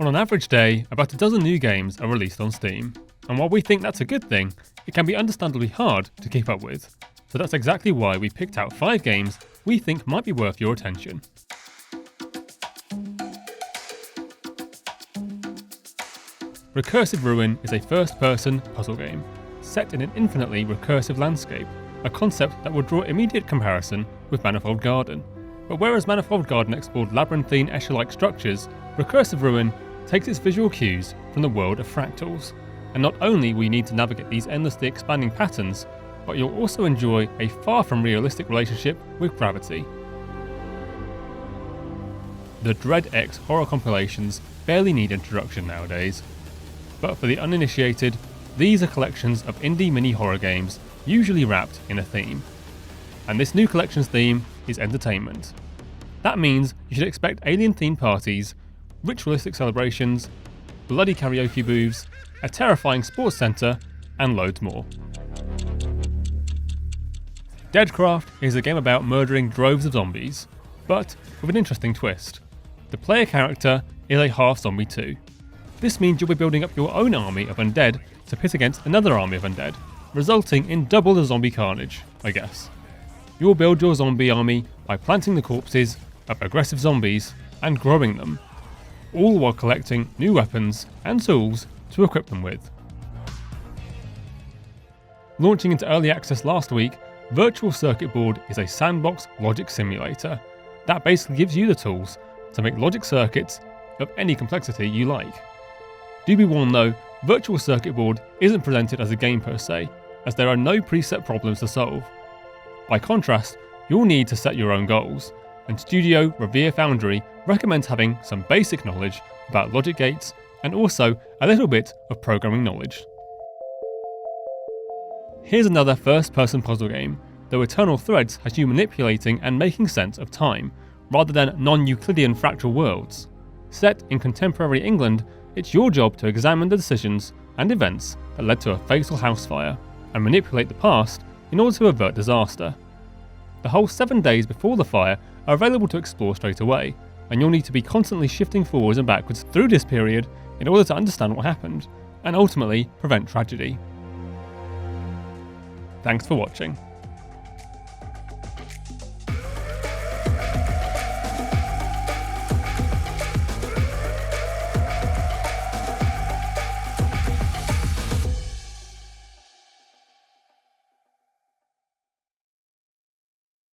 On an average day, about a dozen new games are released on Steam, and while we think that's a good thing, it can be understandably hard to keep up with. So that's exactly why we picked out 5 games we think might be worth your attention. Recursive Ruin is a first-person puzzle game, set in an infinitely recursive landscape, a concept that would draw immediate comparison with Manifold Garden. But whereas Manifold Garden explored labyrinthine Escher-like structures, Recursive Ruin takes its visual cues from the world of fractals. And not only will you need to navigate these endlessly expanding patterns, but you'll also enjoy a far from realistic relationship with gravity. The Dread X horror compilations barely need introduction nowadays. But for the uninitiated, these are collections of indie mini horror games, usually wrapped in a theme. And this new collection's theme is entertainment. That means you should expect alien-themed parties, ritualistic celebrations, bloody karaoke booths, a terrifying sports centre, and loads more. Deadcraft is a game about murdering droves of zombies, but with an interesting twist. The player character is a half-zombie too. This means you'll be building up your own army of undead to pit against another army of undead, resulting in double the zombie carnage, I guess. You'll build your zombie army by planting the corpses of aggressive zombies and growing them, all while collecting new weapons and tools to equip them with. Launching into early access last week, Virtual Circuit Board is a sandbox logic simulator that basically gives you the tools to make logic circuits of any complexity you like. Do be warned though, Virtual Circuit Board isn't presented as a game per se, as there are no preset problems to solve. By contrast, you'll need to set your own goals, and Studio Revere Foundry recommends having some basic knowledge about logic gates and also a little bit of programming knowledge. Here's another first-person puzzle game, though Eternal Threads has you manipulating and making sense of time, rather than non-Euclidean fractal worlds. Set in contemporary England, it's your job to examine the decisions and events that led to a fatal house fire, and manipulate the past in order to avert disaster. The whole 7 days before the fire are available to explore straight away, and you'll need to be constantly shifting forwards and backwards through this period in order to understand what happened, and ultimately prevent tragedy. Thanks for watching.